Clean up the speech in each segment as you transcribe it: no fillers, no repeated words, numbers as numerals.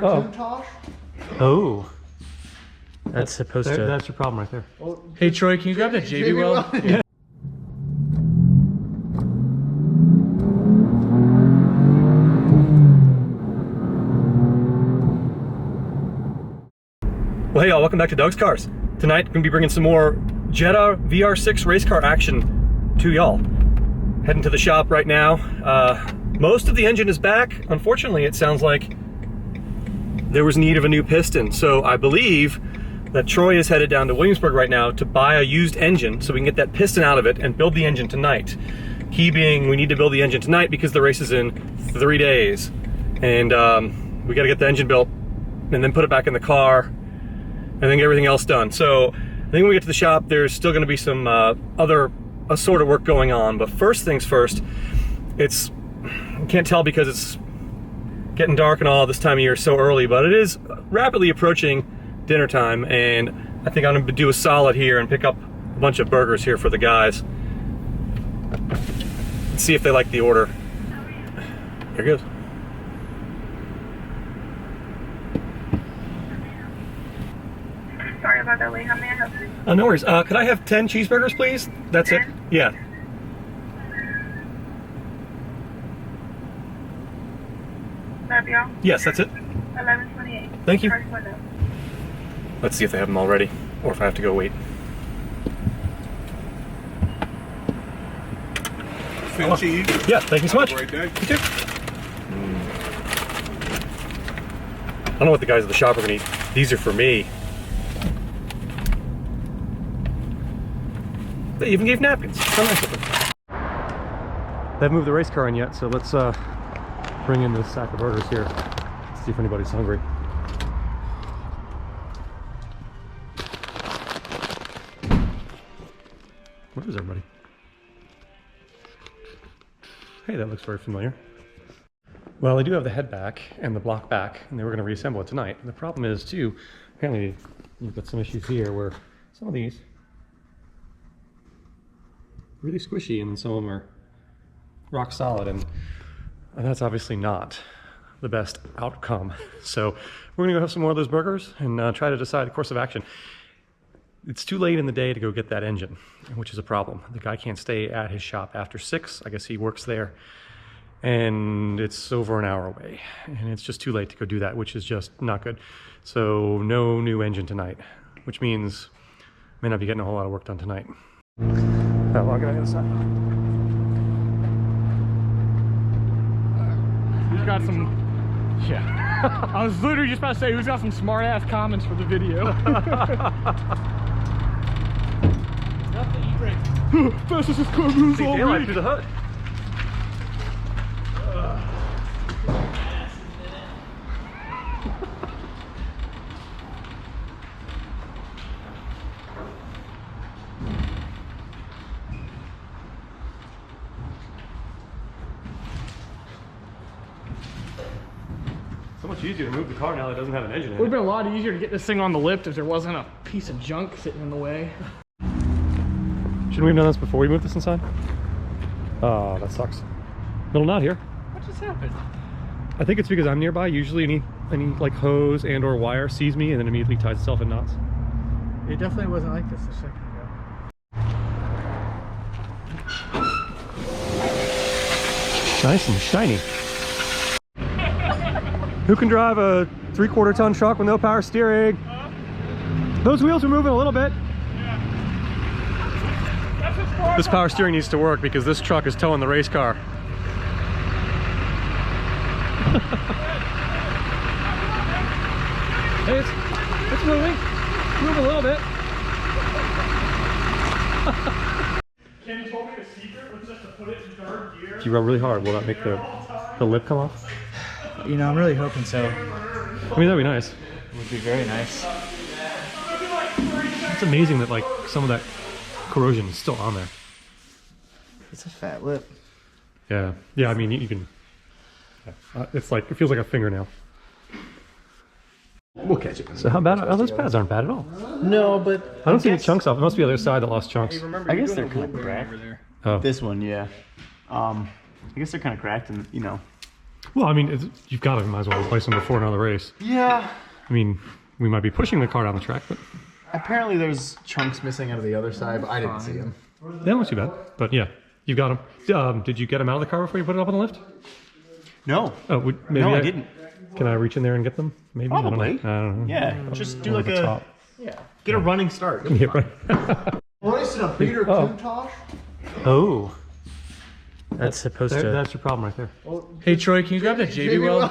Oh. Oh. That's supposed to... That's your problem right there. Hey Troy, can you grab that JB weld? Yeah. Well, hey y'all, welcome back to Doug's Cars. Tonight, I'm gonna be bringing some more Jetta VR6 race car action to y'all. Heading to the shop right now. Most of the engine is back. Unfortunately, it sounds like there was need of a new piston. So I believe that Troy is headed down to Williamsburg right now to buy a used engine so we can get that piston out of it and build the engine tonight. Key being, we need to build the engine tonight because the race is in 3 days. And we gotta get the engine built and then put it back in the car and then get everything else done. So I think when we get to the shop, there's still gonna be some other assorted work going on. But first things first, you can't tell because it's getting dark and all this time of year so early, but it is rapidly approaching dinner time, and I think I'm gonna do a solid here and pick up a bunch of burgers here for the guys. Let's see if they like the order. There it goes. Sorry about that, Lee. How may I help you? No worries. Could I have 10 cheeseburgers, please? That's 10? It? Yeah. That'd be all? Yes, that's it. 11:28. Thank you. First window. Let's see if they have them already, or if I have to go wait. Phil cheese. Yeah, thank you so much. Have a great day. You too. I don't know what the guys at the shop are gonna eat. These are for me. They even gave napkins. How nice of them. They haven't moved the race car in yet, so let's bring in this sack of burgers here. See if anybody's hungry. Where is everybody? Hey, that looks very familiar. Well, I do have the head back and the block back, and they were going to reassemble it tonight. And the problem is, too, apparently you've got some issues here where some of these really squishy and some of them are rock solid, and that's obviously not the best outcome. So we're going to go have some more of those burgers and try to decide the course of action. It's too late in the day to go get that engine, which is a problem. The guy can't stay at his shop after 6. I guess he works there. And it's over an hour away. And it's just too late to go do that, which is just not good. So no new engine tonight, which means I may not be getting a whole lot of work done tonight. I'll get on the other side. Who's got some... Yeah. I was literally just about to say, who's got some smart-ass comments for the video? Fastest this car moves all daylight week. through the hood. So much easier to move the car now that it doesn't have an engine in it. It would have been a lot easier to get this thing on the lift if there wasn't a piece of junk sitting in the way. Shouldn't we have done this before we moved this inside? Oh, that sucks. Little knot here. What just happened? I think it's because I'm nearby. Usually any like hose and or wire sees me and then immediately ties itself in knots. It definitely wasn't like this a second ago. Nice and shiny. Who can drive a 3/4 ton truck with no power steering? Those wheels are moving a little bit. This power steering needs to work because this truck is towing the race car. Hey, it's moving. Move a little bit. Kenny told me the secret was just to put it in 3rd gear. If you rub really hard, will that make the lip come off? You know, I'm really hoping so. I mean, that'd be nice. It would be very nice. It's amazing that like some of that corrosion is still on there. It's a fat lip. Yeah, yeah. I mean, you can. Yeah. It's like it feels like a fingernail. We'll catch it. So how bad? Oh, those pads aren't bad at all. No, but I don't see any chunks off. It must be the other side that lost chunks. I guess they're kind of cracked. Oh. This one, yeah. I guess they're kind of cracked, and you know, Well, I mean, you've got to, might as well replace them before another race. Yeah. I mean, we might be pushing the car down the track, but Apparently there's chunks missing out of the other side, but I didn't see them. they're not too bad. But yeah, you got them. Did you get them out of the car before you put it up on the lift? No. Oh, maybe No, I didn't. Can I reach in there and get them? Maybe. Probably. I don't know. Yeah, just do like Over the a top. get a running start. Yeah, right. Racing a beater too, Tosh? Oh. That's supposed That's your problem right there. Hey Troy, can you grab the JB weld?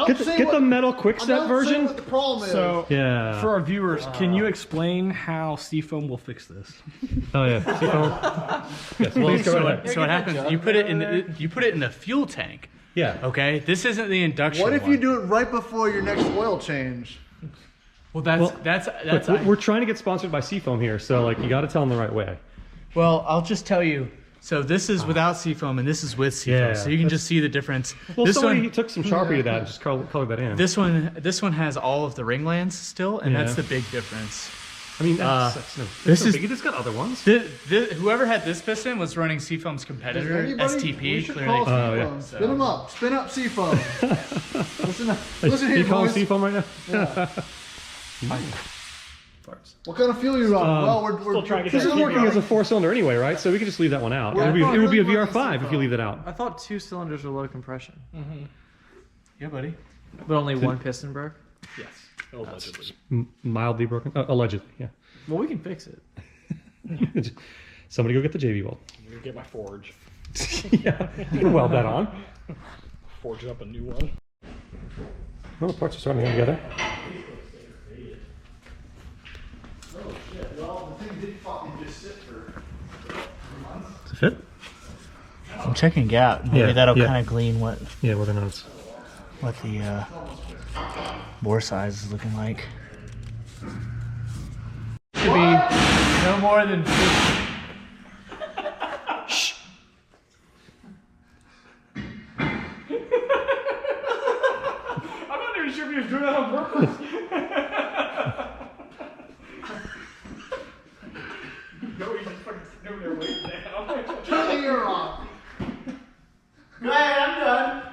Get the metal quick step version. What the problem is. So, Yeah. for our viewers, can you explain how Seafoam will fix this? Oh yeah. Yes, please go ahead. So what happens? You put it in the fuel tank. Yeah. Okay. This isn't the induction. What if one. you do it right before your next oil change? Well, that's. Look, we're trying to get sponsored by Seafoam here, so like you got to tell them the right way. Well, I'll just tell you. So this is without Seafoam and this is with Seafoam. Yeah, So you can just see the difference. Well, this somebody one, took some Sharpie to that and just colored that in. this one has all of the ring lands still, and that's the big difference. I mean, this is- it's got other ones. Whoever had this piston was running Seafoam's competitor, Anybody? We STP. should Clearly, call Seafoam. yeah. Spin them up. Spin up Seafoam. listen You here, calling boys. Seafoam right now? What kind of fuel you run? Well, we're Still trying to get that working as a 4-cylinder anyway, right? So we can just leave that one out. Yeah, It would be a really VR5 if you leave that out. I thought 2 cylinders were low compression, yeah, buddy. but only one piston broke. Yes. Allegedly. Mildly broken, allegedly. Yeah. Well, we can fix it. Somebody go get the JV weld. I'm gonna get my forge. Yeah. You can weld that on. Forge up a new one. Well, the parts are starting to come together. Well, the thing did fucking just sit for 3 months. Does it fit? I'm checking gap. Maybe Yeah, that'll yeah. kind of glean what Yeah, whether or not it's... the bore size is looking like. Should be no more than 50. I'm not even sure if he was doing that on purpose. No, he's just fucking sitting over there waiting down. Turn the ear off. Go ahead, I'm done.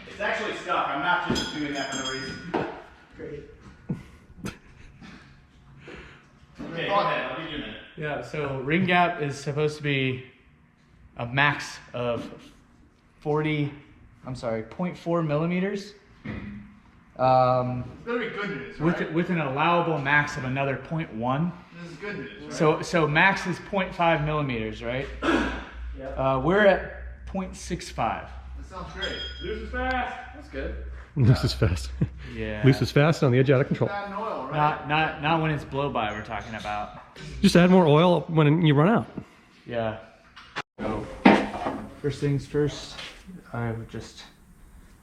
It's actually stuck. I'm not just doing that for no reason. Great. Okay, go ahead. I'll give you a minute. Yeah, so ring gap is supposed to be a max of 0.4 millimeters. It's gonna be good news, right? With an allowable max of another 0.1. This is good news, right? So max is 0.5 millimeters, right? We're at 0.65. That sounds great. Loose is fast. That's good. Loose is fast. Yeah. Loose is fast and on the edge out of control. Fat and oil, right? Not when it's blow by we're talking about. Just add more oil when you run out. Yeah. So first things first, I would just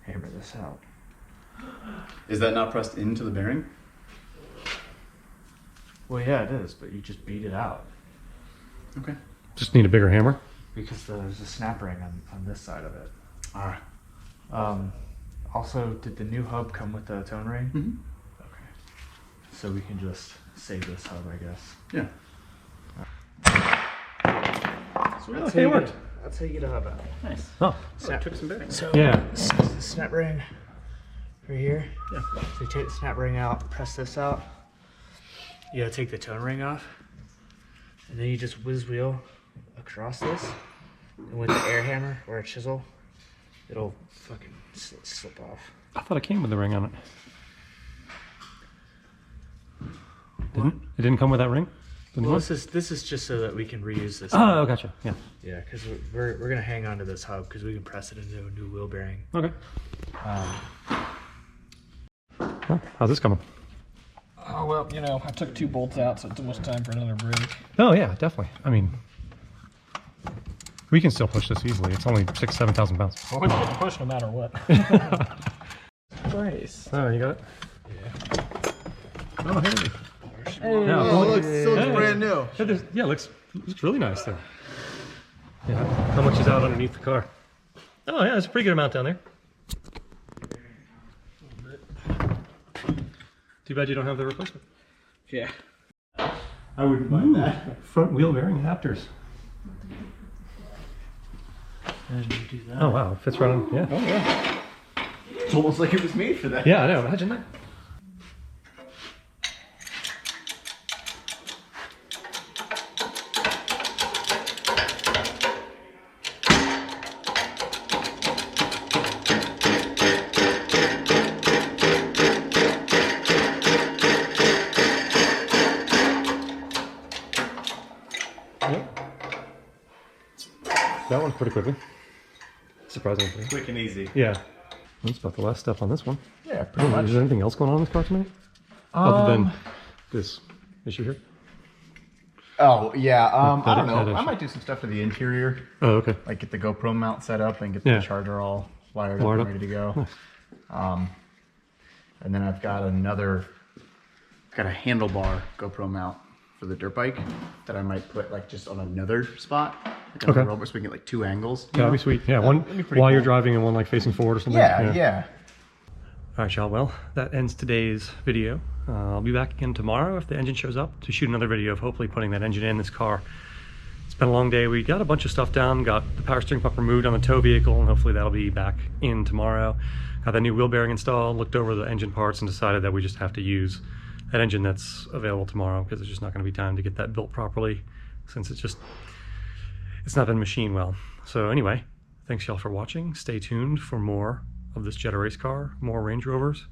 hammer this out. Is that not pressed into the bearing? Well, yeah, it is, but you just beat it out Okay. Just need a bigger hammer. because there's a snap ring on this side of it. All right. Also, did the new hub come with the tone ring? Mhm. Okay. So we can just save this hub, I guess. Yeah. That's Hey, it worked. That's how you get a hub out. Nice. Oh, Snap. took some bearings. So Yeah. this is the snap ring right here. Yeah. So you take the snap ring out, press this out. You gotta take the tone ring off, and then you just whiz wheel across this, and with the air hammer or a chisel, it'll fucking slip off. I thought it came with the ring on it. Didn't? It didn't come with that ring? Didn't Well, it? this is just so that we can reuse this. Oh, gotcha. Yeah. Yeah, because we're gonna hang on to this hub because we can press it into a new wheel bearing. Okay. Well, how's this coming? Oh, well, you know, I took 2 bolts out, so it's almost time for another break. Oh yeah, definitely. I mean, we can still push this easily. It's only 7,000 pounds. Well, we can push no matter what. Nice. Oh, you got it? Yeah. Oh, hey. Hey. Yeah, Oh, well, it looks hey. brand new. Yeah, looks really nice there. Yeah. How much is out underneath the car? Oh yeah, it's a pretty good amount down there. Too bad you don't have the replacement. Yeah. I wouldn't mind that. Front wheel bearing adapters. And you do that. Oh wow, fits right on. Yeah. Oh yeah. It's almost like it was made for that. Yeah, I know. Imagine that. That one's pretty quickly. Surprisingly. Quick and easy. Yeah. That's about the last step on this one. Yeah, pretty much. Is there anything else going on in this car tonight? Other than this issue here? Oh yeah. I don't that know. I issue. might do some stuff to the interior, Oh, okay. like get the GoPro mount set up and get Yeah. the charger all wired Wired up up. and ready to go. Nice. And then I've got a handlebar GoPro mount for the dirt bike that I might put like just on another spot. Like on Okay. the robot, so we can get like 2 angles. you That'd be know? sweet. Yeah, one that'd be pretty while you're cool. driving and one like facing forward or something. Yeah. All right, y'all. Well, that ends today's video. I'll be back again tomorrow if the engine shows up to shoot another video of hopefully putting that engine in this car. It's been a long day. We got a bunch of stuff down, got the power steering pump removed on the tow vehicle, and hopefully that'll be back in tomorrow. Got that new wheel bearing installed, looked over the engine parts, and decided that we just have to use that engine that's available tomorrow because there's just not going to be time to get that built properly since it's not been machined well. So anyway, thanks y'all for watching. Stay tuned for more of this Jetta race car, more Range Rovers,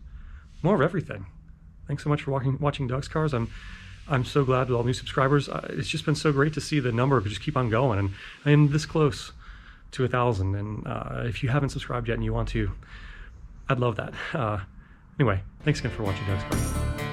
more of everything. Thanks so much for watching Doug's Cars. I'm so glad with all new subscribers. It's just been so great to see the number just keep on going, and I am this close to 1,000. And if you haven't subscribed yet and you want to, I'd love that. Anyway, thanks again for watching Doug's Cars.